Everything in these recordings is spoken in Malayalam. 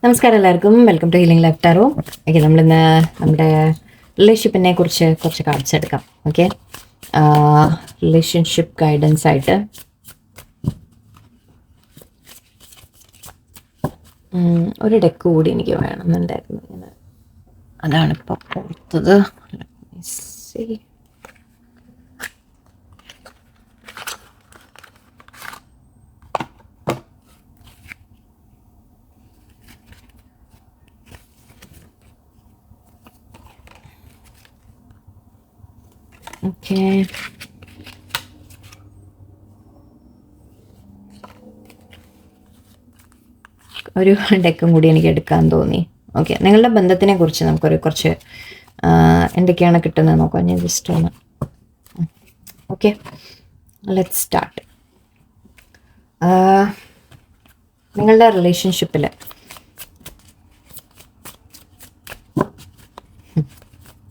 നമസ്കാരം എല്ലാവർക്കും. Welcome to healing life tarot. Okay, നമ്മളിന്ന് നമ്മുടെ റിലേഷൻഷിപ്പിനെ കുറിച്ച് കുറച്ച് കാർഡ്സ് എടുക്കാം. ഓക്കെ, റിലേഷൻഷിപ്പ് ഗൈഡൻസ് ആയിട്ട് ഒരു ഡെക്ക് കൂടി എനിക്ക് വേണമെന്നുണ്ടായിരുന്നു. ഇങ്ങനെ അതാണ് ഇപ്പോൾ കൊടുത്തത്. ഓക്കെ, ഒരു ഡെക്കും കൂടി എനിക്ക് എടുക്കാൻ തോന്നി. ഓക്കെ, നിങ്ങളുടെ ബന്ധത്തിനെ കുറിച്ച് നമുക്കൊരു കുറച്ച് എന്തൊക്കെയാണ് കിട്ടുന്നത് നോക്കാം. ഞാൻ ജസ്റ്റ് ഒന്ന് ഓക്കെ, ലെറ്റ്സ് സ്റ്റാർട്ട്. നിങ്ങളുടെ റിലേഷൻഷിപ്പിൽ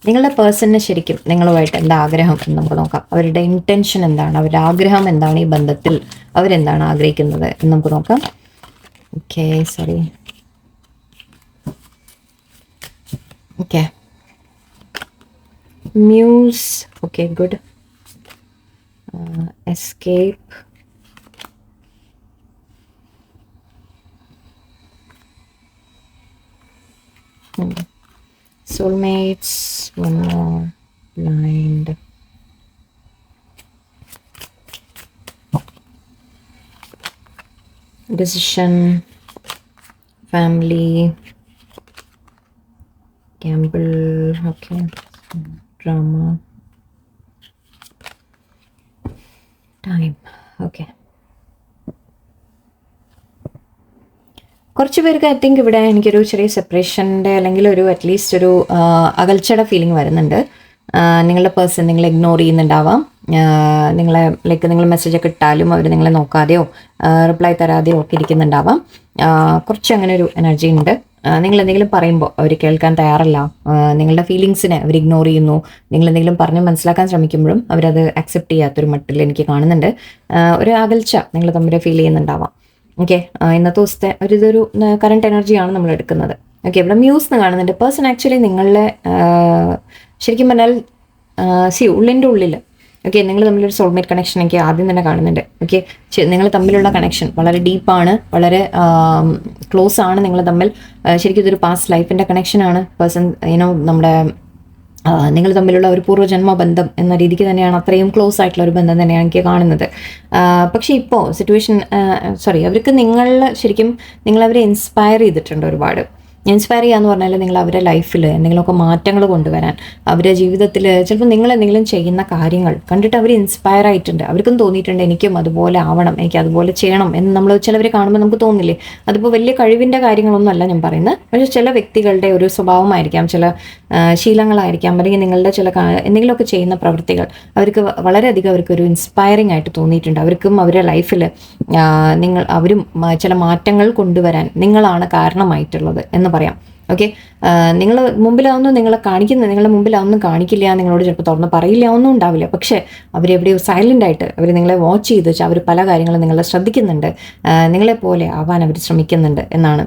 നിങ്ങളുടെ പേഴ്സണിന് ശരിക്കും നിങ്ങളുമായിട്ട് എന്താ ആഗ്രഹം എന്ന് നമുക്ക് നോക്കാം. അവരുടെ ഇൻറ്റൻഷൻ എന്താണ്, അവരുടെ ആഗ്രഹം എന്താണ്, ഈ ബന്ധത്തിൽ അവരെന്താണ് ആഗ്രഹിക്കുന്നത് എന്ന് നമുക്ക് നോക്കാം. Okay, sorry. Okay, muse. Okay, good. Escape. Soulmates, one more, blind. Decision, family, gamble, okay, drama, time, okay. കുറച്ച് പേർക്ക് ഐ തിങ്ക് ഇവിടെ എനിക്കൊരു ചെറിയ സെപ്പറേഷൻ്റെ അല്ലെങ്കിൽ ഒരു അറ്റ്ലീസ്റ്റ് ഒരു അകൽച്ചയുടെ ഫീലിംഗ് വരുന്നുണ്ട്. നിങ്ങളുടെ പേഴ്സൺ നിങ്ങളെ ഇഗ്നോർ ചെയ്യുന്നുണ്ടാവാം. നിങ്ങളെ നിങ്ങൾ മെസ്സേജൊക്കെ ഇട്ടാലും അവർ നിങ്ങളെ നോക്കാതെയോ റിപ്ലൈ തരാതെയോ ഒക്കെ ഇരിക്കുന്നുണ്ടാവാം. കുറച്ച് അങ്ങനെ ഒരു എനർജി ഉണ്ട്. നിങ്ങൾ എന്തെങ്കിലും പറയുമ്പോൾ അവർ കേൾക്കാൻ തയ്യാറല്ല. നിങ്ങളുടെ ഫീലിങ്സിനെ അവർ ഇഗ്നോർ ചെയ്യുന്നു. നിങ്ങൾ എന്തെങ്കിലും പറഞ്ഞ് മനസ്സിലാക്കാൻ ശ്രമിക്കുമ്പോഴും അവരത് അക്സെപ്റ്റ് ചെയ്യാത്തൊരു മട്ടിൽ എനിക്ക് കാണുന്നുണ്ട്. ഒരു അകൽച്ച നിങ്ങൾ തമ്മിൽ ഫീൽ ചെയ്യുന്നുണ്ടാവാം. ഓക്കെ, ഇന്നത്തെ ദിവസത്തെ ഇതൊരു കറണ്ട് എനർജിയാണ് നമ്മൾ എടുക്കുന്നത്. ഓക്കെ, ഇവിടെ മ്യൂസ് എന്ന് കാണുന്നുണ്ട്. പേഴ്സൺ ആക്ച്വലി നിങ്ങളുടെ ശരിക്കും പറഞ്ഞാൽ ഉള്ളിൻ്റെ ഉള്ളിൽ ഓക്കെ നിങ്ങൾ തമ്മിലൊരു സോൾമേറ്റ് കണക്ഷൻ എനിക്ക് ആദ്യം തന്നെ കാണുന്നുണ്ട്. ഓക്കെ, നിങ്ങൾ തമ്മിലുള്ള കണക്ഷൻ വളരെ ഡീപ്പാണ്, വളരെ ക്ലോസ് ആണ് നിങ്ങൾ തമ്മിൽ. ശരിക്കും ഇതൊരു പാസ്റ്റ് ലൈഫിൻ്റെ കണക്ഷനാണ്. പേഴ്സൺ നമ്മുടെ നിങ്ങൾ തമ്മിലുള്ള ഒരു പൂർവ്വജന്മ ബന്ധം എന്ന രീതിക്ക് തന്നെയാണ്, അത്രയും ക്ലോസ് ആയിട്ടുള്ള ഒരു ബന്ധം തന്നെയാണ് എനിക്ക് കാണുന്നത്. പക്ഷേ ഇപ്പോൾ സിറ്റുവേഷൻ അവർക്ക് ശരിക്കും നിങ്ങളവരെ ഇൻസ്പയർ ചെയ്തിട്ടുണ്ട് ഒരുപാട്. ഇൻസ്പയർ ചെയ്യാന്ന് പറഞ്ഞാൽ നിങ്ങൾ അവരുടെ ലൈഫിൽ എന്തെങ്കിലുമൊക്കെ മാറ്റങ്ങൾ കൊണ്ടുവരാൻ, അവരുടെ ജീവിതത്തിൽ ചിലപ്പോൾ നിങ്ങൾ എന്തെങ്കിലും ചെയ്യുന്ന കാര്യങ്ങൾ കണ്ടിട്ട് അവർ ഇൻസ്പയർ ആയിട്ടുണ്ട്. അവർക്കും തോന്നിയിട്ടുണ്ട് എനിക്കും അതുപോലെ ആവണം, എനിക്ക് അതുപോലെ ചെയ്യണം എന്ന് നമ്മൾ ചിലവരെ കാണുമ്പോൾ നമുക്ക് തോന്നില്ലേ. അതിപ്പോൾ വലിയ കഴിവിൻ്റെ കാര്യങ്ങളൊന്നും അല്ല ഞാൻ പറയുന്നത്. പക്ഷേ ചില വ്യക്തികളുടെ ഒരു സ്വഭാവമായിരിക്കാം, ചില ശീലങ്ങളായിരിക്കാം, അല്ലെങ്കിൽ നിങ്ങളുടെ ചില എന്തെങ്കിലുമൊക്കെ ചെയ്യുന്ന പ്രവൃത്തികൾ അവർക്ക് വളരെയധികം അവർക്കൊരു ഇൻസ്പയറിംഗ് ആയിട്ട് തോന്നിയിട്ടുണ്ട്. അവർക്കും അവരുടെ ലൈഫിൽ അവരും ചില മാറ്റങ്ങൾ കൊണ്ടുവരാൻ നിങ്ങളാണ് കാരണമായിട്ടുള്ളത് എന്ന് പറയാം. ഓക്കെ, നിങ്ങൾ മുമ്പിലാവുന്നു നിങ്ങളെ കാണിക്കുന്നത്, നിങ്ങളുടെ മുമ്പിലാവുന്നു കാണിക്കില്ല, നിങ്ങളോട് ചിലപ്പോൾ തുറന്ന് പറയില്ല, ഒന്നും ഉണ്ടാവില്ല. പക്ഷേ അവരെവിടെയോ സൈലൻ്റ് ആയിട്ട് അവർ നിങ്ങളെ വാച്ച് ചെയ്ത് വെച്ചാൽ അവർ പല കാര്യങ്ങളും നിങ്ങളെ ശ്രദ്ധിക്കുന്നുണ്ട്, നിങ്ങളെപ്പോലെ ആവാൻ അവർ ശ്രമിക്കുന്നുണ്ട് എന്നാണ്.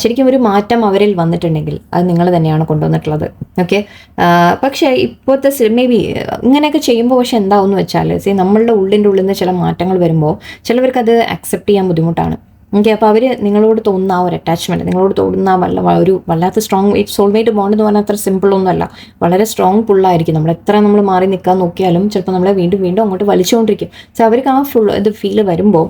ശരിക്കും ഒരു മാറ്റം അവരിൽ വന്നിട്ടുണ്ടെങ്കിൽ അത് നിങ്ങൾ തന്നെയാണ് കൊണ്ടുവന്നിട്ടുള്ളത്. ഓക്കെ, പക്ഷേ ഇപ്പോഴത്തെ മേ ബി ഇങ്ങനെയൊക്കെ ചെയ്യുമ്പോൾ പക്ഷെ എന്താവെന്ന് വെച്ചാൽ നമ്മളുടെ ഉള്ളിൻ്റെ ഉള്ളിൽ നിന്ന് ചില മാറ്റങ്ങൾ വരുമ്പോൾ ചിലവർക്കത് അക്സെപ്റ്റ് ചെയ്യാൻ ബുദ്ധിമുട്ടാണ്. ഓക്കെ, അപ്പോൾ അവർ നിങ്ങളോട് തോന്നുന്ന ആ ഒരു അറ്റാച്ച്മെൻറ്റ്, നിങ്ങളോട് തോന്നുന്ന ഒരു വല്ലാത്ത സ്ട്രോങ് സോൾമേറ്റ് ബോണ്ട് എന്ന് പറഞ്ഞാൽ അത്ര സിമ്പിളൊന്നുമല്ല. വളരെ സ്ട്രോങ് പുള്ളായിരിക്കും. നമ്മൾ മാറി നിൽക്കാൻ നോക്കിയാലും ചിലപ്പോൾ നമ്മളെ വീണ്ടും വീണ്ടും അങ്ങോട്ട് വലിച്ചുകൊണ്ടിരിക്കും. സോ അവർക്ക് ആ ഫീല് വരുമ്പോൾ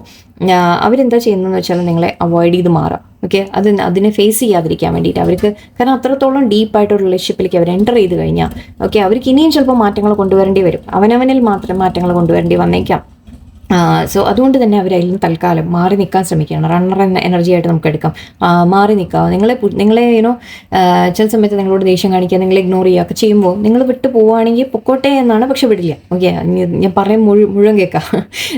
അവരെന്താ ചെയ്യുന്നതെന്ന് വെച്ചാൽ നിങ്ങളെ അവോയ്ഡ് ചെയ്ത് മാറാം. ഓക്കെ, അതിനെ ഫേസ് ചെയ്യാതിരിക്കാൻ വേണ്ടിയിട്ട് അവർക്ക്, കാരണം അത്രത്തോളം ഡീപ്പായിട്ടൊരു റിലേഷൻഷിപ്പിലേക്ക് അവർ എൻ്റർ ചെയ്ത് കഴിഞ്ഞാൽ ഓക്കെ അവർക്ക് ഇനിയും ചിലപ്പോൾ മാറ്റങ്ങൾ കൊണ്ടുവരേണ്ടി വരും. അവനവനിൽ മാത്രം മാറ്റങ്ങൾ കൊണ്ടുവരേണ്ടി വന്നേക്കാം. സോ അതുകൊണ്ട് തന്നെ അവരതിൽ നിന്ന് തൽക്കാലം മാറി നിൽക്കാൻ ശ്രമിക്കുകയാണ്. റണ്ണർ എന്ന എനർജി ആയിട്ട് നമുക്ക് എടുക്കാം. മാറി നിൽക്കുക, നിങ്ങളെ ചില സമയത്ത് നിങ്ങളോട് ദേഷ്യം കാണിക്കുക, നിങ്ങളെ ഇഗ്നോർ ചെയ്യുക ഒക്കെ ചെയ്യുമ്പോൾ നിങ്ങൾ വിട്ടു പോവുകയാണെങ്കിൽ പൊക്കോട്ടെ എന്നാണ്, പക്ഷെ വിടില്ല. ഓക്കെ, ഞാൻ പറയാൻ മുഴുവൻ കേൾക്കാം.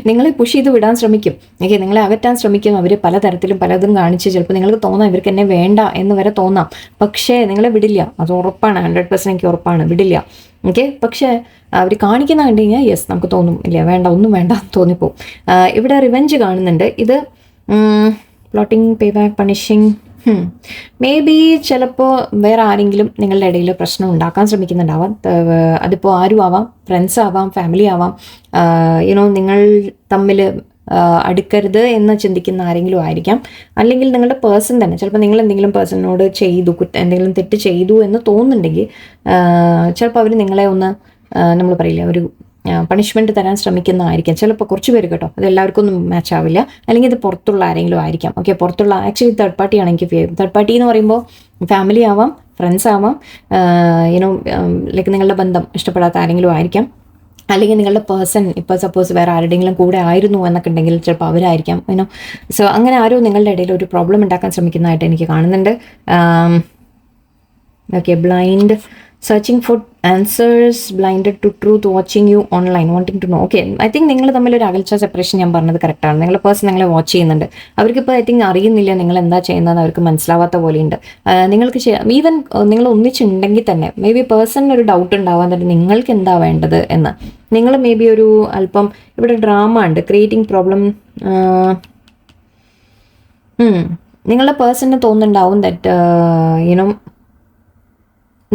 നിങ്ങളെ പുഷ് ചെയ്ത് വിടാൻ ശ്രമിക്കും. ഓക്കെ, നിങ്ങളെ അകറ്റാൻ ശ്രമിക്കും. അവർ പലതരത്തിലും പലതും കാണിച്ച് ചിലപ്പോൾ നിങ്ങൾക്ക് തോന്നാം ഇവർക്ക് എന്നെ വേണ്ട എന്ന് വരെ തോന്നാം. പക്ഷേ നിങ്ങളെ വിടില്ല, അത് ഉറപ്പാണ്, 100% എനിക്ക് ഉറപ്പാണ്, വിടില്ല. ഓക്കെ, പക്ഷേ അവർ കാണിക്കുന്ന കണ്ടു കഴിഞ്ഞാൽ യെസ് നമുക്ക് തോന്നും ഇല്ല വേണ്ട ഒന്നും വേണ്ട തോന്നിപ്പോവും. ഇവിടെ റിവെഞ്ച് കാണുന്നുണ്ട്. ഇത് plotting, pay back, punishing, may be ചിലപ്പോൾ വേറെ ആരെങ്കിലും നിങ്ങളുടെ ഇടയിൽ പ്രശ്നം ഉണ്ടാക്കാൻ ശ്രമിക്കുന്നുണ്ടാവാം. അതിപ്പോൾ ആരും ആവാം, ഫ്രണ്ട്സ് ആവാം, ഫാമിലി ആവാം. നിങ്ങൾ തമ്മിൽ അടുക്കരുത് എന്ന് ചിന്തിക്കുന്ന ആരെങ്കിലും ആയിരിക്കാം. അല്ലെങ്കിൽ നിങ്ങളുടെ പേഴ്സൺ തന്നെ, ചിലപ്പോൾ നിങ്ങൾ എന്തെങ്കിലും പേഴ്സണിനോട് എന്തെങ്കിലും തെറ്റ് ചെയ്തു എന്ന് തോന്നുന്നുണ്ടെങ്കിൽ ചിലപ്പോൾ അവർ നിങ്ങളെ ഒന്ന് നമ്മൾ പറയില്ല, ഒരു പണിഷ്മെൻറ്റ് തരാൻ ശ്രമിക്കുന്നതായിരിക്കാം ചിലപ്പോൾ. കുറച്ച് പേര് കേട്ടോ, അത് എല്ലാവർക്കും ഒന്നും മാച്ച് ആവില്ല. അല്ലെങ്കിൽ ഇത് പുറത്തുള്ള ആരെങ്കിലും ആയിരിക്കാം. ഓക്കെ, പുറത്തുള്ള ആക്ച്വലി തേർഡ് പാർട്ടിയാണ് എനിക്ക് തേർഡ് പാർട്ടി എന്ന് പറയുമ്പോൾ ഫാമിലി ആവാം, ഫ്രണ്ട്സ് ആവാം, ലൈക്ക് നിങ്ങളുടെ ബന്ധം ഇഷ്ടപ്പെടാത്ത ആരെങ്കിലും ആയിരിക്കാം. അല്ലെങ്കിൽ നിങ്ങളുടെ പേഴ്സൺ ഇപ്പോൾ സപ്പോസ് വേറെ ആരുടെയെങ്കിലും കൂടെ ആയിരുന്നു എന്നൊക്കെ ഉണ്ടെങ്കിൽ ചിലപ്പോൾ അവരായിരിക്കാം. സോ അങ്ങനെ ആരോ നിങ്ങളുടെ ഇടയിൽ ഒരു പ്രോബ്ലം ഉണ്ടാക്കാൻ ശ്രമിക്കുന്നതായിട്ട് എനിക്ക് കാണുന്നുണ്ട്. Okay, blind searching for answers, blinded to truth, watching you online, wanting to know. Okay, I think നിങ്ങൾ തമ്മിലൊരു അകൽച്ച സെപ്പറേഷൻ ഞാൻ പറഞ്ഞത് കറക്റ്റാണ്. നിങ്ങളുടെ പേഴ്സൺ നിങ്ങളെ വാച്ച് ചെയ്യുന്നുണ്ട്. അവർക്കിപ്പോൾ ഐ തിങ്ക് അറിയുന്നില്ല നിങ്ങൾ എന്താ ചെയ്യുന്നതെന്ന് അവർക്ക് മനസ്സിലാവാത്ത പോലെയുണ്ട്. നിങ്ങൾക്ക് ഈവൻ നിങ്ങൾ ഒന്നിച്ചുണ്ടെങ്കിൽ തന്നെ മേ ബി പേഴ്സണിന് ഒരു ഡൗട്ട് ഉണ്ടാവാൻ തന്നെ നിങ്ങൾക്ക് എന്താ വേണ്ടത് എന്ന്. നിങ്ങൾ മേ ബി ഒരു അല്പം ഇവിടെ ഡ്രാമ ഉണ്ട്, ക്രിയേറ്റിംഗ് പ്രോബ്ലം. നിങ്ങളുടെ പേഴ്സണിന് തോന്നുന്നുണ്ടാവും ദാറ്റ്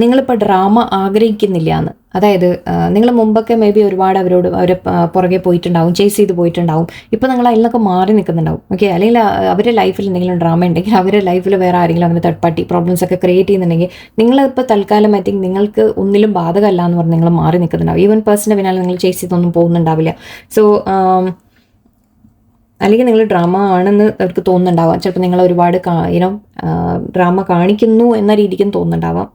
നിങ്ങളിപ്പോൾ ഡ്രാമ ആഗ്രഹിക്കുന്നില്ല എന്ന്. അതായത് നിങ്ങൾ മുമ്പൊക്കെ മേ ബി ഒരുപാട് അവരെ പുറകെ പോയിട്ടുണ്ടാവും, ചേസ് ചെയ്ത് പോയിട്ടുണ്ടാവും. ഇപ്പോൾ നിങ്ങൾ അതിലൊക്കെ മാറി നിൽക്കുന്നുണ്ടാവും. ഓക്കെ, അല്ലെങ്കിൽ അവരുടെ ലൈഫിൽ എന്തെങ്കിലും ഡ്രാമ ഉണ്ടെങ്കിൽ അവരുടെ ലൈഫിൽ വേറെ ആരെങ്കിലും അങ്ങനെ തേർഡ് പാർട്ടി പ്രോബ്ലംസ് ഒക്കെ ക്രിയേറ്റ് ചെയ്യുന്നുണ്ടെങ്കിൽ നിങ്ങളിപ്പോൾ തൽക്കാലം ഐ തിങ്ക് നിങ്ങൾക്ക് ഒന്നിലും ബാധകമല്ല എന്ന് പറഞ്ഞ് നിങ്ങൾ മാറി നിൽക്കുന്നുണ്ടാവും. ഈവൻ പേഴ്സണിൻ്റെ പിന്നാലെ നിങ്ങൾ ചേസ് ചെയ്തൊന്നും പോകുന്നുണ്ടാവില്ല. സോ അല്ലെങ്കിൽ നിങ്ങൾ ഡ്രാമ ആണെന്ന് അവർക്ക് തോന്നുന്നുണ്ടാവാം. ചിലപ്പോൾ നിങ്ങൾ ഒരുപാട് ഡ്രാമ കാണിക്കുന്നു എന്ന രീതിക്കും തോന്നുന്നുണ്ടാവാം.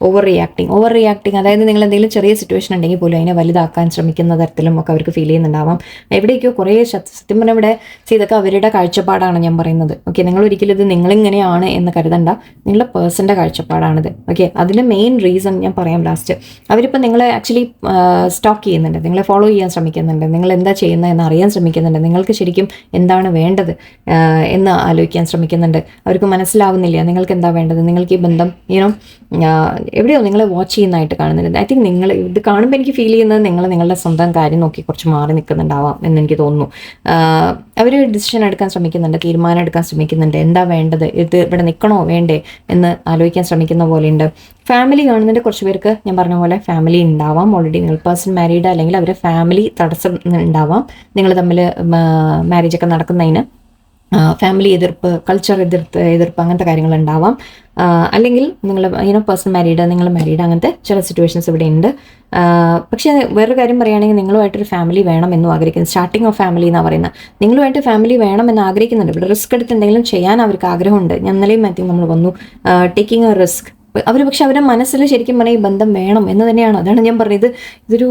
ഓവർ റിയാക്ടിങ്, അതായത് നിങ്ങൾ എന്തെങ്കിലും ചെറിയ സിറ്റുവേഷൻ ഉണ്ടെങ്കിൽ പോലും അതിനെ വലുതാക്കാൻ ശ്രമിക്കുന്ന തരത്തിലും ഒക്കെ അവർക്ക് ഫീൽ ചെയ്യുന്നുണ്ടാവാം. എവിടേക്കോ കുറേ സത്യം പറഞ്ഞാൽ ഇവിടെ ഇതൊക്കെ അവരുടെ കാഴ്ചപ്പാടാണ് ഞാൻ പറയുന്നത്. ഓക്കെ, നിങ്ങൾ ഒരിക്കലും ഇത് നിങ്ങളിങ്ങനെയാണ് എന്ന് കരുതണ്ട, നിങ്ങളുടെ പേഴ്സൻ്റെ കാഴ്ചപ്പാടാണിത്. ഓക്കെ, അതിൻ്റെ മെയിൻ റീസൺ ഞാൻ പറയാം ലാസ്റ്റ്. അവരിപ്പോൾ നിങ്ങളെ ആക്ച്വലി സ്റ്റോക്ക് ചെയ്യുന്നുണ്ട്, നിങ്ങളെ ഫോളോ ചെയ്യാൻ ശ്രമിക്കുന്നുണ്ട്, നിങ്ങൾ എന്താ ചെയ്യുന്നതെന്ന് അറിയാൻ ശ്രമിക്കുന്നുണ്ട്, നിങ്ങൾക്ക് ശരിക്കും എന്താണ് വേണ്ടത് എന്ന് ആലോചിക്കാൻ ശ്രമിക്കുന്നുണ്ട്. അവർക്ക് മനസ്സിലാവുന്നില്ല നിങ്ങൾക്ക് എന്താ വേണ്ടത്. നിങ്ങൾക്ക് ഈ ബന്ധം എവിടെയോ നിങ്ങളെ വാച്ച് ചെയ്യുന്നതായിട്ട് കാണുന്നുണ്ട്. ഐ തിങ്ക് നിങ്ങൾ ഇത് കാണുമ്പോൾ എനിക്ക് ഫീൽ ചെയ്യുന്നത് നിങ്ങളുടെ സ്വന്തം കാര്യം നോക്കി കുറച്ച് മാറി നിൽക്കുന്നുണ്ടാവാം എന്ന് എനിക്ക് തോന്നുന്നു. അവർ ഡിസിഷൻ എടുക്കാൻ ശ്രമിക്കുന്നുണ്ട്, തീരുമാനം എടുക്കാൻ ശ്രമിക്കുന്നുണ്ട്, എന്താ വേണ്ടത്, ഇത് ഇവിടെ നിൽക്കണോ വേണ്ടേ എന്ന് ആലോചിക്കാൻ ശ്രമിക്കുന്ന പോലെയുണ്ട്. ഫാമിലി കാണുന്നുണ്ട് കുറച്ച് പേർക്ക്. ഞാൻ പറഞ്ഞ പോലെ ഫാമിലി ഉണ്ടാവാം, ഓൾറെഡി നിങ്ങൾ പേഴ്സൺ മാരീഡ് അല്ലെങ്കിൽ അവരുടെ ഫാമിലി തടസ്സം ഉണ്ടാവാം. നിങ്ങൾ തമ്മിൽ മാരേജൊക്കെ നടക്കുന്നതിന് ഫാമിലി എതിർപ്പ്, കൾച്ചർ എതിർപ്പ് അങ്ങനത്തെ കാര്യങ്ങൾ ഉണ്ടാവാം. അല്ലെങ്കിൽ നിങ്ങൾ പേഴ്സൺ മാരീഡ്, നിങ്ങൾ മാരീഡ്, അങ്ങനത്തെ ചില സിറ്റുവേഷൻസ് ഇവിടെ ഉണ്ട്. പക്ഷേ വേറൊരു കാര്യം പറയുകയാണെങ്കിൽ നിങ്ങളുമായിട്ടൊരു ഫാമിലി വേണമെന്നും ആഗ്രഹിക്കുന്നു. സ്റ്റാർട്ടിങ് ഓഫ് ഫാമിലി എന്നാണ് പറയുന്നത്. നിങ്ങളുമായിട്ട് ഫാമിലി വേണമെന്ന് ആഗ്രഹിക്കുന്നുണ്ട്. ഇവിടെ റിസ്ക് എടുത്ത് എന്തെങ്കിലും ചെയ്യാൻ അവർക്ക് ആഗ്രഹമുണ്ട്. ഞാൻ ഇന്നലെയും ഐ തിങ്ക് നമ്മൾ വന്നു ടേക്കിംഗ് എ റിസ്ക്. പക്ഷെ അവരുടെ മനസ്സിൽ ശരിക്കും പറഞ്ഞാൽ ഈ ബന്ധം വേണം എന്ന് തന്നെയാണ്. അതാണ് ഞാൻ പറഞ്ഞത്. ഇതൊരു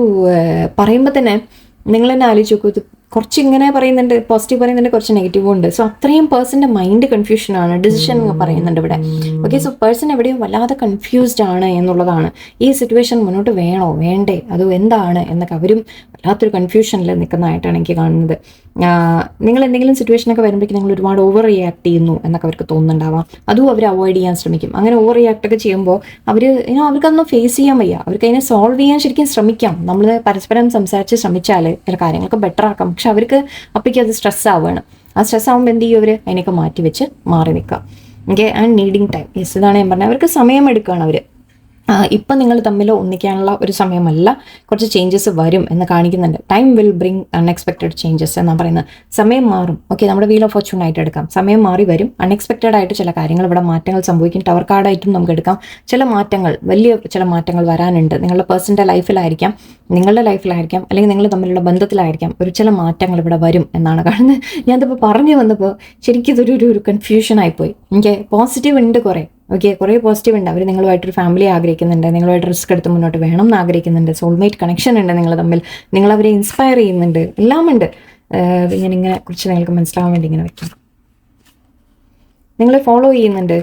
പറയുമ്പോൾ തന്നെ നിങ്ങൾ തന്നെ ആലോചിച്ച് നോക്കൂ. ഇത് കുറച്ച് ഇങ്ങനെ പറയുന്നുണ്ട്, പോസിറ്റീവ് പറയുന്നുണ്ട്, കുറച്ച് നെഗറ്റീവും ഉണ്ട്. സോ അത്രയും പേഴ്സൻ്റെ മൈൻഡ് കൺഫ്യൂഷനാണ്, ഡിസിഷൻ പറയുന്നുണ്ട് ഇവിടെ. ഓക്കെ, സോ പേഴ്സൺ എവിടെയും വല്ലാതെ കൺഫ്യൂസ്ഡ് ആണ് എന്നുള്ളതാണ്. ഈ സിറ്റുവേഷൻ മുന്നോട്ട് വേണോ വേണ്ടേ, അത് എന്താണ് എന്നൊക്കെ അവരും വല്ലാത്തൊരു കൺഫ്യൂഷനിൽ നിൽക്കുന്നതായിട്ടാണ് എനിക്ക് കാണുന്നത്. നിങ്ങൾ എന്തെങ്കിലും സിറ്റുവേഷനൊക്കെ വരുമ്പോഴേക്കും നിങ്ങൾ ഒരുപാട് ഓവർ റിയാക്ട് ചെയ്യുന്നു എന്നൊക്കെ അവർക്ക് തോന്നുന്നുണ്ടാവാം. അതും അവർ അവോയ്ഡ് ചെയ്യാൻ ശ്രമിക്കും. അങ്ങനെ ഓവർ റിയാക്ട് ഒക്കെ ചെയ്യുമ്പോൾ അവർക്കതൊന്നും ഫേസ് ചെയ്യാൻ വയ്യ. അവർക്ക് അതിനെ സോൾവ് ചെയ്യാൻ ശരിക്കും ശ്രമിക്കാം. നമ്മൾ പരസ്പരം സംസാരിച്ച് ശ്രമിച്ചാൽ ചില കാര്യങ്ങളൊക്കെ ബെറ്റർ ആക്കാം. പക്ഷെ അവർക്ക് അപ്പോഴേക്കും അത് സ്ട്രെസ് ആവുകയാണ്. ആ സ്ട്രെസ് ആകുമ്പോൾ എന്ത് ചെയ്യും, അവർ അതിനൊക്കെ മാറ്റി വെച്ച് മാറി നിൽക്കുക. Okay, and needing time. Yes, ഇതാണ് ഞാൻ പറഞ്ഞത്. അവർക്ക് സമയം എടുക്കുകയാണ് അവർ. ഇപ്പം നിങ്ങൾ തമ്മിൽ ഒന്നിക്കാനുള്ള ഒരു സമയമല്ല, കുറച്ച് ചേഞ്ചസ് വരും എന്ന് കാണിക്കുന്നുണ്ട്. Time will bring unexpected changes എന്നാണ് പറയുന്നത്. സമയം മാറും. ഓക്കെ, നമ്മുടെ വീൽ ഓഫ് ഫോർച്യൂൺ ആയിട്ട് എടുക്കാം. സമയം മാറി വരും. അൺഎക്സ്പെക്റ്റഡ് ആയിട്ട് ചില കാര്യങ്ങൾ ഇവിടെ മാറ്റങ്ങൾ സംഭവിക്കും. ടവർ കാർഡായിട്ടും നമുക്ക് എടുക്കാം. ചില മാറ്റങ്ങൾ, വലിയ ചില മാറ്റങ്ങൾ വരാനുണ്ട്. നിങ്ങളുടെ പേഴ്സൻ്റെ ലൈഫിലായിരിക്കാം, നിങ്ങളുടെ ലൈഫിലായിരിക്കാം, അല്ലെങ്കിൽ നിങ്ങൾ തമ്മിലുള്ള ബന്ധത്തിലായിരിക്കാം. ചില മാറ്റങ്ങൾ ഇവിടെ വരും എന്നാണ് കാണുന്നത്. ഞാനിതിപ്പോൾ പറഞ്ഞു വന്നപ്പോൾ ശരിക്കും ഇതൊരു കൺഫ്യൂഷനായിപ്പോയി. എനിക്ക് പോസിറ്റീവ് ഉണ്ട് കുറേ. ഓക്കെ, കുറേ പോസിറ്റീവ് ഉണ്ട്. അവർ നിങ്ങളുമായിട്ടൊരു ഫാമിലി ആഗ്രഹിക്കുന്നുണ്ട്, നിങ്ങളുമായിട്ട് റിസ്ക് എടുത്ത് മുന്നോട്ട് വേണം എന്ന് ആഗ്രഹിക്കുന്നുണ്ട്, സോൾമേറ്റ് കണക്ഷൻ ഉണ്ട് നിങ്ങൾ തമ്മിൽ, നിങ്ങളവരെ ഇൻസ്പയർ ചെയ്യുന്നുണ്ട്, എല്ലാം ഉണ്ട്. ഞാനിങ്ങനെ കുറച്ച് നിങ്ങൾക്ക് മനസ്സിലാവാൻ വേണ്ടി ഇങ്ങനെ വയ്ക്കാം. നിങ്ങളെ ഫോളോ ചെയ്യുന്നുണ്ട്.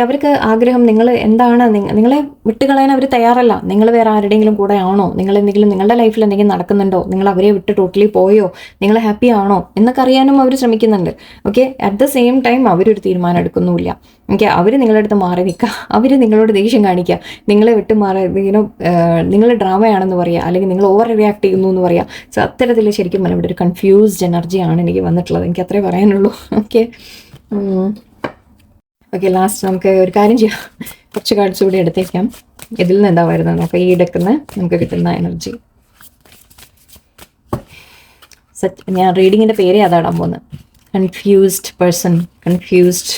അവർക്ക് ആഗ്രഹം നിങ്ങൾ എന്താണ്, നിങ്ങളെ വിട്ടുകളയാൻ അവർ തയ്യാറല്ല. നിങ്ങൾ വേറെ ആരുടെയെങ്കിലും കൂടെ ആണോ, നിങ്ങളെന്തെങ്കിലും നിങ്ങളുടെ ലൈഫിൽ എന്തെങ്കിലും നടക്കുന്നുണ്ടോ, നിങ്ങൾ അവരെ വിട്ട് ടോട്ടലി പോയോ, നിങ്ങൾ ഹാപ്പി ആണോ എന്നൊക്കെ അറിയാനും അവർ ശ്രമിക്കുന്നുണ്ട്. Okay, at the same time അവരൊരു തീരുമാനം എടുക്കുന്നുമില്ല. ഓക്കെ, അവർ നിങ്ങളുടെ അടുത്ത് മാറി നിൽക്കുക, അവർ നിങ്ങളോട് ദേഷ്യം കാണിക്കുക, നിങ്ങളെ വിട്ട് മാറി നിങ്ങൾ ഡ്രാമയാണെന്ന് പറയുക, അല്ലെങ്കിൽ നിങ്ങൾ ഓവർ റിയാക്ട് ചെയ്യുന്നു എന്ന് പറയുക. സോ അത്തരത്തിൽ ശരിക്കും പറഞ്ഞാൽ ഇവിടെ ഒരു കൺഫ്യൂസ്ഡ് എനർജിയാണ് എനിക്ക് വന്നിട്ടുള്ളത്. എനിക്ക് അത്രേ പറയാനുള്ളൂ. ഓക്കെ, ഓക്കെ, ലാസ്റ്റ് നമുക്ക് ഒരു കാര്യം ചെയ്യാം, കുറച്ച് കാർഡ്സ് കൂടി എടുത്തേക്കാം. ഇതിൽ നിന്ന് എന്താ വരുന്നത് നോക്കാം. ഈ എടുക്കുന്ന നമുക്ക് കിട്ടുന്ന എനർജി. ഞാൻ റീഡിങ്ങിൻ്റെ പേരേ അതാടാൻ പോകുന്നത്. Confused person, confused.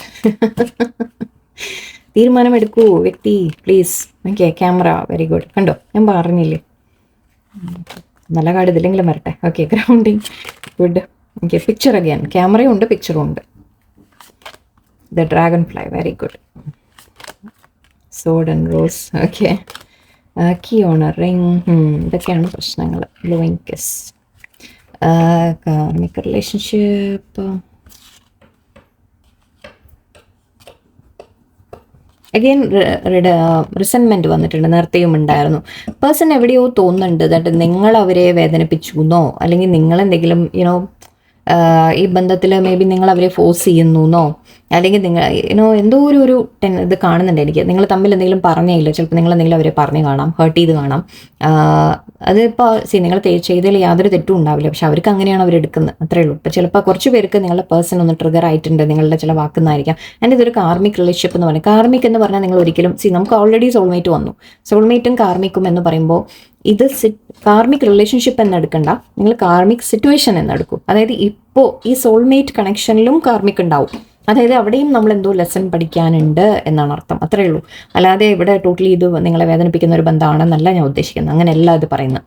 തീരുമാനമെടുക്കൂ വ്യക്തി, please. Okay, camera, very good. കണ്ടോ, ഞാൻ പറഞ്ഞില്ലേ, നല്ല കാർഡ് ഇതില്ലെങ്കിലും വരട്ടെ. Okay, grounding, good. Okay, picture again, ക്യാമറയും ഉണ്ട് പിക്ചറും ഉണ്ട്. The dragonfly, very good. Sword and rose. Okay, key owner, ring. ഇതൊക്കെയാണ് പ്രശ്നങ്ങൾ. Blowing kiss, karmic relationship. Again resentment വന്നിട്ടുണ്ട്, നേരത്തെയും ഉണ്ടായിരുന്നു. പേഴ്സൺ എവിടെയോ തോന്നുന്നുണ്ട് ദാറ്റ് നിങ്ങൾ അവരെ വേദനിപ്പിച്ചു എന്നോ, അല്ലെങ്കിൽ നിങ്ങളെന്തെങ്കിലും ഈ ബന്ധത്തിൽ മേ ബി നിങ്ങൾ അവരെ ഫോഴ്സ് ചെയ്യുന്നു, അല്ലെങ്കിൽ നിങ്ങൾ എന്തോ ഒരു ഇത് കാണുന്നുണ്ട് എനിക്ക്. നിങ്ങൾ തമ്മിൽ എന്തെങ്കിലും പറഞ്ഞില്ല, ചിലപ്പോൾ നിങ്ങൾ എന്തെങ്കിലും അവരെ പറഞ്ഞു കാണാം, ഹേർട്ട് ചെയ്ത് കാണാം. അതിപ്പോൾ നിങ്ങൾ ചെയ്തതിൽ യാതൊരു തെറ്റും ഉണ്ടാവില്ല, പക്ഷെ അവർക്ക് അങ്ങനെയാണ് അവരെടുക്കുന്നത്, അത്രേ ഉള്ളൂ. ഇപ്പോൾ ചിലപ്പോൾ കുറച്ച് പേർക്ക് നിങ്ങളുടെ പേഴ്സൺ ഒന്ന് ട്രിഗർ ആയിട്ടുണ്ട്, നിങ്ങളുടെ ചില വാക്കുന്നായിരിക്കാം. ആൻഡ് ഇതൊരു കാർമിക് റിലേഷൻഷിപ്പ് എന്ന് പറയുന്നത്. കാർമിക് എന്ന് പറഞ്ഞാൽ നിങ്ങൾ ഒരിക്കലും നമുക്ക് ഓൾറെഡി സോൾമേറ്റ് വന്നു. സോൾമേറ്റും കാർമിക്കും എന്ന് പറയുമ്പോൾ ഇത് കാർമിക് റിലേഷൻഷിപ്പ് എന്നെടുക്കണ്ട, നിങ്ങൾ കാർമിക് സിറ്റുവേഷൻ എന്നെടുക്കും. അതായത് ഇപ്പോൾ ഈ സോൾമേറ്റ് കണക്ഷനിലും കാർമിക് ഉണ്ടാവും. അതായത് അവിടെയും നമ്മൾ എന്തോ ലെസൺ പഠിക്കാനുണ്ട് എന്നാണ് അർത്ഥം, അത്രേ ഉള്ളൂ. അല്ലാതെ ഇവിടെ ടോട്ടലി ഇത് നിങ്ങളെ വേദനിപ്പിക്കുന്ന ഒരു ബന്ധമാണെന്നല്ല ഞാൻ ഉദ്ദേശിക്കുന്നത്. അങ്ങനെയല്ല ഇത് പറയുന്നത്.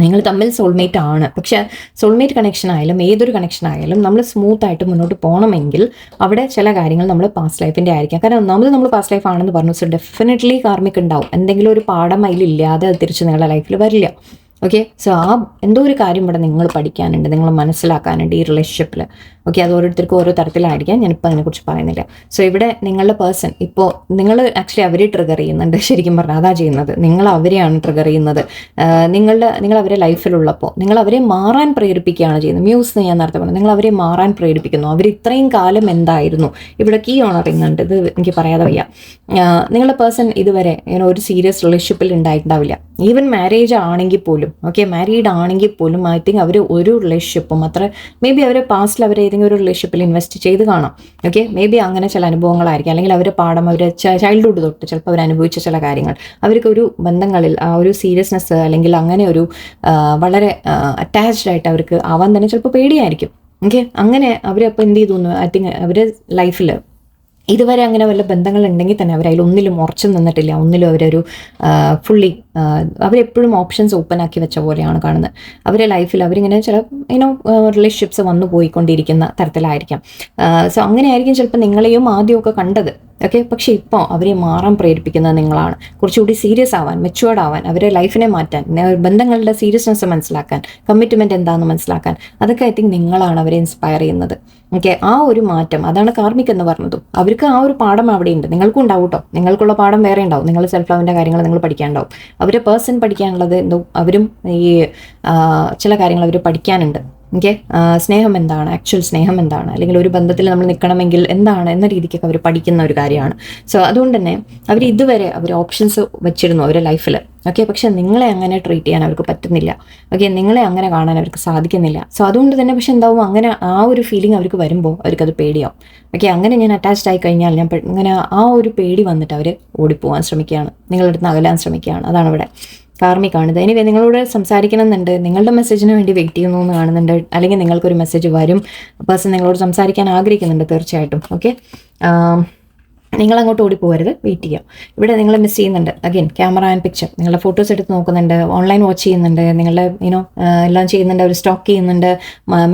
നിങ്ങൾ തമ്മിൽ സോൾമേറ്റ് ആണ്, പക്ഷേ സോൾമേറ്റ് കണക്ഷൻ ആയാലും ഏതൊരു കണക്ഷൻ ആയാലും നമ്മൾ സ്മൂത്ത് ആയിട്ട് മുന്നോട്ട് പോകണമെങ്കിൽ അവിടെ ചില കാര്യങ്ങൾ നമ്മൾ പാസ്റ്റ് ലൈഫിൻ്റെ ആയിരിക്കാം. കാരണം ഒന്നാമത് നമ്മൾ പാസ്റ്റ് ലൈഫ് ആണെന്ന് പറഞ്ഞു, സോ ഡെഫിനറ്റ്ലി കാർമിക് ഉണ്ടാവും. എന്തെങ്കിലും ഒരു പാഠം അതിലില്ലാതെ അത് തിരിച്ച് നിങ്ങളുടെ ലൈഫിൽ വരില്ല. ഓക്കെ, സോ എന്തോ ഒരു കാര്യം ഇവിടെ നിങ്ങൾ പഠിക്കാനുണ്ട്, നിങ്ങൾ മനസ്സിലാക്കാനുണ്ട് ഈ റിലേഷൻഷിപ്പിൽ. ഓക്കെ, അത് ഓരോരുത്തർക്കും ഓരോ തരത്തിലായിരിക്കാം, ഞാനിപ്പോൾ അതിനെക്കുറിച്ച് പറയുന്നില്ല. സോ ഇവിടെ നിങ്ങളുടെ പേഴ്സൺ ഇപ്പോൾ നിങ്ങൾ ആക്ച്വലി അവരെ ട്രിഗർ ചെയ്യുന്നുണ്ട്. ശരിക്കും പറഞ്ഞാൽ അതാ ചെയ്യുന്നത്, നിങ്ങൾ അവരെയാണ് ട്രിഗർ ചെയ്യുന്നത്. നിങ്ങൾ അവരെ ലൈഫിലുള്ളപ്പോൾ നിങ്ങൾ അവരെ മാറാൻ പ്രേരിപ്പിക്കുകയാണ് ചെയ്യുന്നത്. മ്യൂസ് എന്ന് ഞാൻ നേരത്തെ പറഞ്ഞു, നിങ്ങൾ അവരെ മാറാൻ പ്രേരിപ്പിക്കുന്നു. അവർ ഇത്രയും കാലം എന്തായിരുന്നു, ഇവിടെ കീ ഓണറിങ്ങുണ്ട്, ഇത് എനിക്ക് പറയാതെ വയ്യ. നിങ്ങളുടെ പേഴ്സൺ ഇതുവരെ ഒരു സീരിയസ് റിലേഷൻഷിപ്പിൽ ഉണ്ടായിട്ടുണ്ടാവില്ല. ഈവൻ മാരേജ് ആണെങ്കിൽ പോലും, ഓക്കെ, മാരീഡ് ആണെങ്കിൽ പോലും ഐ തിങ്ക് അവർ ഒരു റിലേഷൻഷിപ്പും അത്ര മേ ബി അവർ പാസ്റ്റിൽ അവർ ഏതെങ്കിലും ഒരു റിലേഷൻഷിപ്പിൽ ഇൻവെസ്റ്റ് ചെയ്ത് കാണാം. ഓക്കെ, മേ ബി അങ്ങനെ ചില അനുഭവങ്ങളായിരിക്കും, അല്ലെങ്കിൽ അവർ പാഠം അവർ ചൈൽഡ്ഹുഡ് തൊട്ട് ചിലപ്പോൾ അവർ അനുഭവിച്ച ചില കാര്യങ്ങൾ അവർക്ക് ഒരു ബന്ധങ്ങളിൽ ആ ഒരു സീരിയസ്നെസ് അല്ലെങ്കിൽ അങ്ങനെ ഒരു വളരെ അറ്റാച്ച്ഡ് ആയിട്ട് അവർക്ക് ആവാൻ തന്നെ ചിലപ്പോൾ പേടിയായിരിക്കും. ഓക്കെ, അങ്ങനെ അവരപ്പോൾ എന്ത് ചെയ്തു, ഐ തിങ്ക് അവർ ലൈഫിൽ ഇതുവരെ അങ്ങനെ വല്ല ബന്ധങ്ങളുണ്ടെങ്കിൽ തന്നെ അവർ അതിലൊന്നിലും ഉറച്ചു നിന്നിട്ടില്ല. ഒന്നിലും അവരൊരു ഫുള്ളി അവരെപ്പോഴും ഓപ്ഷൻസ് ഓപ്പൺ ആക്കി വെച്ച പോലെയാണ് കാണുന്നത്. അവരുടെ ലൈഫിൽ അവരിങ്ങനെ ചില റിലേഷൻഷിപ്സ് വന്നു പോയിക്കൊണ്ടിരിക്കുന്ന തരത്തിലായിരിക്കാം. സോ അങ്ങനെയായിരിക്കും ചിലപ്പോൾ നിങ്ങളെയും ആദ്യമൊക്കെ കണ്ടത്. ഓക്കെ, പക്ഷേ ഇപ്പോൾ അവരെ മാറാൻ പ്രേരിപ്പിക്കുന്നത് നിങ്ങളാണ്. കുറച്ചുകൂടി സീരിയസ് ആവാൻ, മെച്ചുവേർഡ് ആവാൻ, അവരെ ലൈഫിനെ മാറ്റാൻ, ബന്ധങ്ങളുടെ സീരിയസ്നെസ് മനസ്സിലാക്കാൻ, കമ്മിറ്റ്മെൻറ്റ് എന്താണെന്ന് മനസ്സിലാക്കാൻ, അതൊക്കെ ഐ തിങ്ക് നിങ്ങളാണ് അവരെ ഇൻസ്പയർ ചെയ്യുന്നത്. ഓക്കെ, ആ ഒരു മാറ്റം, അതാണ് കാർമിക് എന്ന് പറഞ്ഞതും. അവർക്ക് ആ ഒരു പാഠം അവിടെയുണ്ട്, നിങ്ങൾക്കും ഉണ്ടാവും കേട്ടോ. നിങ്ങൾക്കുള്ള പാഠം വേറെ ഉണ്ടാവും. നിങ്ങൾ സെൽഫ് ലവിൻ്റെ കാര്യങ്ങൾ നിങ്ങൾ പഠിക്കാനുണ്ടാവും. അവരെ പേഴ്സൺ പഠിക്കാനുള്ളത് എന്തോ അവരും ഈ ചില കാര്യങ്ങൾ അവർ പഠിക്കാനുണ്ട്. ഓക്കെ, സ്നേഹം എന്താണ്, ആക്ച്വൽ സ്നേഹം എന്താണ്, അല്ലെങ്കിൽ ഒരു ബന്ധത്തിൽ നമ്മൾ നിൽക്കണമെങ്കിൽ എന്താണ് എന്ന രീതിക്കൊക്കെ അവർ പഠിക്കുന്ന ഒരു കാര്യമാണ്. സോ അതുകൊണ്ട് തന്നെ അവർ ഇതുവരെ അവർ ഓപ്ഷൻസ് വെച്ചിരുന്നു അവരുടെ ലൈഫിൽ. ഓക്കെ, പക്ഷെ നിങ്ങളെ അങ്ങനെ ട്രീറ്റ് ചെയ്യാൻ അവർക്ക് പറ്റുന്നില്ല. ഓക്കെ, നിങ്ങളെ അങ്ങനെ കാണാൻ അവർക്ക് സാധിക്കുന്നില്ല. സോ അതുകൊണ്ട് തന്നെ പക്ഷെ എന്താവും, അങ്ങനെ ആ ഒരു ഫീലിംഗ് അവർക്ക് വരുമ്പോൾ അവർക്കത് പേടിയാവും. ഓക്കെ, അങ്ങനെ ഞാൻ അറ്റാച്ച്ഡ് ആയി കഴിഞ്ഞാൽ ഞാൻ ഇങ്ങനെ ആ ഒരു പേടി വന്നിട്ട് അവർ ഓടിപ്പോകാൻ ശ്രമിക്കുകയാണ്, നിങ്ങളുടെ അടുത്ത് അകലാൻ ശ്രമിക്കുകയാണ്. അതാണ് ഇവിടെ കാർമിക് കാണുന്നത്. എനിവേ നിങ്ങളോട് സംസാരിക്കണമെന്നുണ്ട്, നിങ്ങളുടെ മെസ്സേജിന് വേണ്ടി വെയിറ്റ് ചെയ്യുന്നു എന്ന് കാണുന്നുണ്ട്, അല്ലെങ്കിൽ നിങ്ങൾക്കൊരു മെസ്സേജ് വരും, പേഴ്സൺ നിങ്ങളോട് സംസാരിക്കാൻ ആഗ്രഹിക്കുന്നുണ്ട് തീർച്ചയായിട്ടും. ഓക്കെ, നിങ്ങൾ അങ്ങോട്ട് ഓടിപ്പോകരുത്, വെയിറ്റ് ചെയ്യാം. ഇവിടെ നിങ്ങൾ മിസ് ചെയ്യുന്നുണ്ട്. അഗൈൻ ക്യാമറ ആൻഡ് പിക്ചർ, നിങ്ങളുടെ ഫോട്ടോസ് എടുത്ത് നോക്കുന്നുണ്ട്, ഓൺലൈൻ വാച്ച് ചെയ്യുന്നുണ്ട്, നിങ്ങളുടെ എല്ലാം ചെയ്യുന്നുണ്ട്, അവർ സ്റ്റോക്ക് ചെയ്യുന്നുണ്ട്,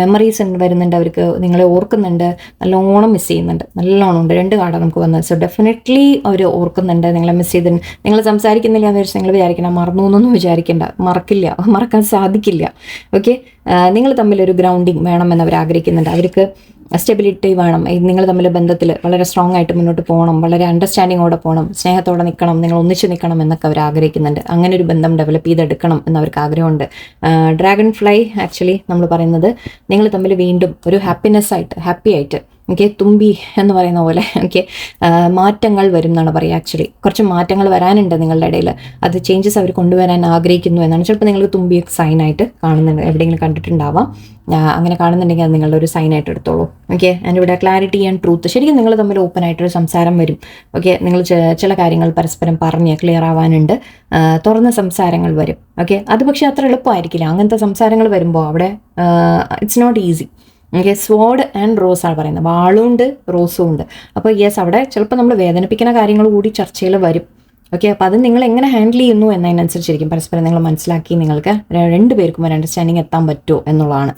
മെമ്മറീസ് വരുന്നുണ്ട്, അവർക്ക് നിങ്ങളെ ഓർക്കുന്നുണ്ട്, നല്ലോണം മിസ് ചെയ്യുന്നുണ്ട്, നല്ലോണം ഉണ്ട്. 2 കാർഡാണ് നമുക്ക് വന്നത്. സോ ഡെഫിനറ്റ്ലി അവർ ഓർക്കുന്നുണ്ട്, നിങ്ങളെ മിസ് ചെയ്തിട്ടുണ്ട്. നിങ്ങൾ സംസാരിക്കുന്നില്ല എന്ന് വെച്ചാൽ നിങ്ങൾ വിചാരിക്കണം മറന്നു എന്നൊന്നും വിചാരിക്കേണ്ട, മറക്കില്ല, മറക്കാൻ സാധിക്കില്ല. ഓക്കെ, നിങ്ങൾ തമ്മിലൊരു ഗ്രൗണ്ടിങ് വേണമെന്ന് അവർ ആഗ്രഹിക്കുന്നുണ്ട്. അവർക്ക് സ്റ്റെബിലിറ്റി വേണം, നിങ്ങൾ തമ്മിൽ ബന്ധത്തിൽ വളരെ സ്ട്രോങ് ആയിട്ട് മുന്നോട്ട് പോകണം, വളരെ അണ്ടർസ്റ്റാൻഡിങ്ങോടെ പോകണം, സ്നേഹത്തോടെ നിൽക്കണം, നിങ്ങൾ ഒന്നിച്ച് നിൽക്കണം എന്നൊക്കെ അവർ ആഗ്രഹിക്കുന്നുണ്ട്. അങ്ങനെ ഒരു ബന്ധം ഡെവലപ്പ് ചെയ്തെടുക്കണം എന്നവർക്ക് ആഗ്രഹമുണ്ട്. ഡ്രാഗൺ ഫ്ലൈ ആക്ച്വലി നമ്മൾ പറയുന്നത് നിങ്ങൾ തമ്മിൽ വീണ്ടും ഒരു ഹാപ്പി ആയിട്ട് ഓക്കെ, തുമ്പി എന്ന് പറയുന്ന പോലെ. ഓക്കെ, മാറ്റങ്ങൾ വരും എന്നാണ് പറയുക. ആക്ച്വലി കുറച്ച് മാറ്റങ്ങൾ വരാനുണ്ട് നിങ്ങളുടെ ഇടയിൽ. അത് ചേഞ്ചസ് അവർ കൊണ്ടുവരാൻ ആഗ്രഹിക്കുന്നു എന്നാണ്. ചിലപ്പോൾ നിങ്ങൾക്ക് തുമ്പി സൈനായിട്ട് കാണുന്നുണ്ട്, എവിടെയെങ്കിലും കണ്ടിട്ടുണ്ടാവാം. അങ്ങനെ കാണുന്നുണ്ടെങ്കിൽ അത് നിങ്ങളുടെ ഒരു സൈനായിട്ട് എടുത്തോളൂ. ഓക്കെ, ആൻഡ് ഇവിടെ ക്ലാരിറ്റി ആൻഡ് ട്രൂത്ത്, ശരിക്കും നിങ്ങൾ തമ്മിൽ ഓപ്പൺ ആയിട്ടൊരു സംസാരം വരും. ഓക്കെ, നിങ്ങൾ ചില കാര്യങ്ങൾ പരസ്പരം പറഞ്ഞ് ക്ലിയർ ആവാനുണ്ട്, തുറന്ന സംസാരങ്ങൾ വരും. ഓക്കെ, അത് പക്ഷേ അത്ര എളുപ്പമായിരിക്കില്ല. അങ്ങനത്തെ സംസാരങ്ങൾ വരുമ്പോൾ അവിടെ it's not easy. Okay, sword and rose ആണ് പറയുന്നത്, വാളും ഉണ്ട് റോസും ഉണ്ട്. അപ്പോൾ യെസ്, അവിടെ ചിലപ്പോൾ നമ്മൾ വേദനിപ്പിക്കുന്ന കാര്യങ്ങൾ കൂടി ചർച്ചയിൽ വരും. ഓക്കെ, അപ്പോൾ അത് നിങ്ങൾ എങ്ങനെ ഹാൻഡിൽ ചെയ്യുന്നു എന്നതിനനുസരിച്ചിരിക്കും പരസ്പരം നിങ്ങൾ മനസ്സിലാക്കി നിങ്ങൾക്ക് രണ്ടുപേർക്കും ഒരു അണ്ടർസ്റ്റാൻഡിങ് എത്താൻ പറ്റുമോ എന്നുള്ളതാണ്.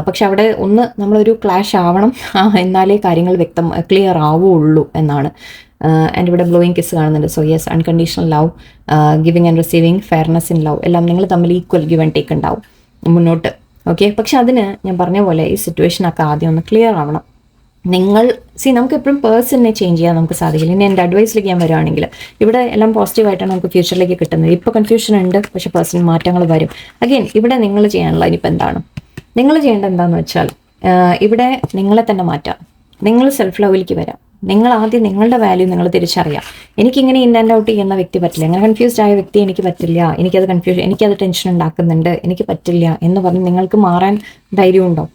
പക്ഷെ അവിടെ ഒന്ന് നമ്മളൊരു ക്ലാഷ് ആവണം, എന്നാലേ കാര്യങ്ങൾ ക്ലിയർ ആവുള്ളൂ എന്നാണ്. ആൻഡ് ഇവിടെ ബ്ലോയിങ് കിസ് കാണുന്നുണ്ട്. So yes, unconditional love, giving and receiving, fairness in love, എല്ലാം നിങ്ങൾ തമ്മിൽ ഈക്വൽ ഗിവ് ആൻഡ് ടേക്ക് ഉണ്ടാവും മുന്നോട്ട്. ഓക്കെ, പക്ഷെ അതിന് ഞാൻ പറഞ്ഞ പോലെ ഈ സിറ്റുവേഷനൊക്കെ ആദ്യം ഒന്ന് ക്ലിയർ ആവണം. നമുക്ക് എപ്പോഴും പേഴ്സണിനെ ചേഞ്ച് ചെയ്യാൻ നമുക്ക് സാധിക്കില്ല. ഇനി എൻ്റെ അഡ്വൈസിലേക്ക് ഞാൻ വരുവാണെങ്കിൽ ഇവിടെ എല്ലാം പോസിറ്റീവായിട്ടാണ് നമുക്ക് ഫ്യൂച്ചറിലേക്ക് കിട്ടുന്നത്. ഇപ്പോൾ കൺഫ്യൂഷൻ ഉണ്ട്, പക്ഷെ പേഴ്സണൽ മാറ്റങ്ങൾ വരും. അഗെയിൻ ഇവിടെ നിങ്ങൾ ചെയ്യാനുള്ള ഇനിയിപ്പോൾ എന്താണ് നിങ്ങൾ ചെയ്യേണ്ടത് എന്താണെന്ന് വെച്ചാൽ, ഇവിടെ നിങ്ങളെ തന്നെ മാറ്റാം. നിങ്ങൾ സെൽഫ് ലവിലേക്ക് വരാം. നിങ്ങൾ ആദ്യം നിങ്ങളുടെ വാല്യൂ നിങ്ങൾ തിരിച്ചറിയാം. എനിക്കിങ്ങനെ ഇൻ ആൻഡ് ഔട്ട് ചെയ്യുന്ന വ്യക്തി പറ്റില്ല, അങ്ങനെ കൺഫ്യൂസ്ഡ് ആയ വ്യക്തി എനിക്ക് പറ്റില്ല, എനിക്കത് ടെൻഷൻ ഉണ്ടാക്കുന്നുണ്ട്, എനിക്ക് പറ്റില്ല എന്ന് പറഞ്ഞ് നിങ്ങൾക്ക് മാറാൻ ധൈര്യമുണ്ടോ?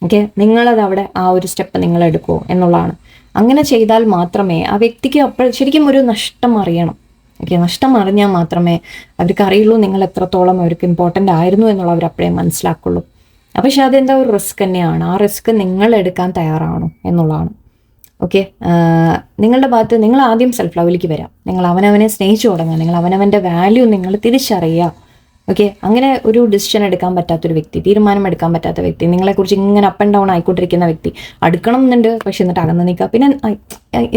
ഓക്കെ, നിങ്ങളത് അവിടെ ആ ഒരു സ്റ്റെപ്പ് നിങ്ങൾ എടുക്കുമോ എന്നുള്ളതാണ്. അങ്ങനെ ചെയ്താൽ മാത്രമേ ആ വ്യക്തിക്ക് ശരിക്കും ഒരു നഷ്ടം അറിയണം. ഓക്കെ, നഷ്ടം അറിഞ്ഞാൽ മാത്രമേ അവർക്ക് അറിയുള്ളൂ നിങ്ങൾ എത്രത്തോളം അവർക്ക് ഇമ്പോർട്ടൻ്റ് ആയിരുന്നു എന്നുള്ള അവർ അപ്പോഴേ മനസ്സിലാക്കുള്ളൂ. പക്ഷെ അതെന്താ ഒരു റിസ്ക് തന്നെയാണ്. ആ റിസ്ക് നിങ്ങൾ എടുക്കാൻ തയ്യാറാണോ എന്നുള്ളതാണ്. ഓക്കെ, നിങ്ങളുടെ ഭാഗത്ത് നിങ്ങൾ ആദ്യം സെൽഫ് ലവിലേക്ക് വരാം. നിങ്ങൾ അവനവനെ സ്നേഹിച്ചു തുടങ്ങുക. നിങ്ങൾ അവനവൻ്റെ വാല്യൂ നിങ്ങൾ തിരിച്ചറിയുക. ഓക്കെ, അങ്ങനെ ഒരു ഡിസിഷൻ എടുക്കാൻ പറ്റാത്തൊരു വ്യക്തി, തീരുമാനം എടുക്കാൻ പറ്റാത്ത വ്യക്തി, നിങ്ങളെക്കുറിച്ച് ഇങ്ങനെ അപ്പ് ആൻഡ് ഡൗൺ ആയിക്കൊണ്ടിരിക്കുന്ന വ്യക്തി, അടുക്കണം എന്നുണ്ട് പക്ഷെ എന്നിട്ട് അകന്ന് നിൽക്കുക. പിന്നെ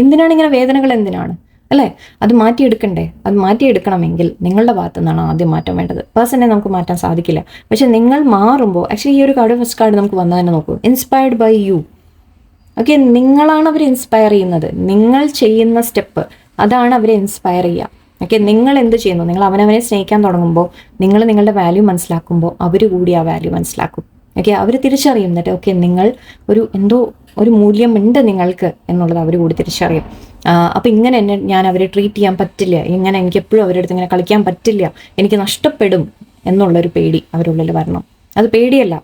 എന്തിനാണ് ഇങ്ങനെ വേദനകൾ, എന്തിനാണ് അല്ലേ? അത് മാറ്റിയെടുക്കണ്ടേ? അത് മാറ്റിയെടുക്കണമെങ്കിൽ നിങ്ങളുടെ ഭാഗത്തു നിന്നാണ് ആദ്യം മാറ്റം വേണ്ടത്. പേഴ്സണെ നമുക്ക് മാറ്റാൻ സാധിക്കില്ല. പക്ഷെ നിങ്ങൾ മാറുമ്പോൾ ആക്ച്വലി ഈ ഒരു ഫസ്റ്റ് കാർഡ് നമുക്ക് വന്നു തന്നെ നോക്കൂ, ഇൻസ്പയർഡ് ബൈ യു. ഓക്കെ, നിങ്ങളാണ് അവരെ ഇൻസ്പയർ ചെയ്യുന്നത്. നിങ്ങൾ ചെയ്യുന്ന സ്റ്റെപ്പ് അതാണ് അവരെ ഇൻസ്പയർ ചെയ്യുക. ഓക്കെ, നിങ്ങൾ എന്ത് ചെയ്യുന്നു? നിങ്ങൾ അവനവനെ സ്നേഹിക്കാൻ തുടങ്ങുമ്പോൾ, നിങ്ങൾ നിങ്ങളുടെ വാല്യൂ മനസ്സിലാക്കുമ്പോൾ അവർ കൂടി ആ വാല്യൂ മനസ്സിലാക്കും. ഓക്കെ, അവർ തിരിച്ചറിയും എന്നിട്ട് ഓക്കെ നിങ്ങൾ എന്തോ ഒരു മൂല്യമുണ്ട് നിങ്ങൾക്ക് എന്നുള്ളത് അവർ കൂടി തിരിച്ചറിയും. അപ്പോൾ ഇങ്ങനെ ഞാൻ അവരെ ട്രീറ്റ് ചെയ്യാൻ പറ്റില്ല, ഇങ്ങനെ എനിക്ക് എപ്പോഴും അവരുടെ അടുത്ത് ഇങ്ങനെ കളിക്കാൻ പറ്റില്ല, എനിക്ക് നഷ്ടപ്പെടും എന്നുള്ളൊരു പേടി അവരുള്ളിൽ വരണം. അത് പേടിയല്ല,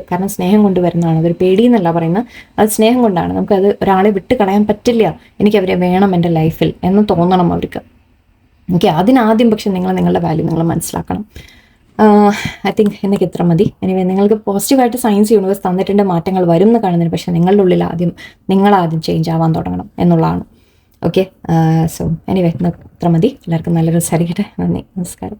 കാരണം സ്നേഹം കൊണ്ട് വരുന്നതാണ്. അതൊരു പേടി എന്നല്ല പറയുന്നത്, അത് സ്നേഹം കൊണ്ടാണ്. നമുക്കത് ഒരാളെ വിട്ട് കളയാൻ പറ്റില്ല, എനിക്ക് അവരെ വേണം എൻ്റെ ലൈഫിൽ എന്ന് തോന്നണം അവർക്ക്. ഓക്കെ, അതിനാദ്യം പക്ഷെ നിങ്ങളുടെ വാല്യൂ നിങ്ങൾ മനസ്സിലാക്കണം. ഐ തിങ്ക് എനിക്ക് ഇത്ര മതി. എനിവേ, നിങ്ങൾക്ക് പോസിറ്റീവായിട്ട് സയൻസ് യൂണിവേഴ്സ് തന്നിട്ടുണ്ട്, മാറ്റങ്ങൾ വരും എന്ന് കാണുന്നതിന്. പക്ഷെ നിങ്ങളുടെ ഉള്ളിൽ നിങ്ങളാദ്യം ചേഞ്ച് ആവാൻ തുടങ്ങണം എന്നുള്ളതാണ്. ഓക്കെ, സോ എനിവേ ഇത്ര മതി. എല്ലാവർക്കും നല്ലൊരു സാരിക്കട്ടെ. നന്ദി, നമസ്കാരം.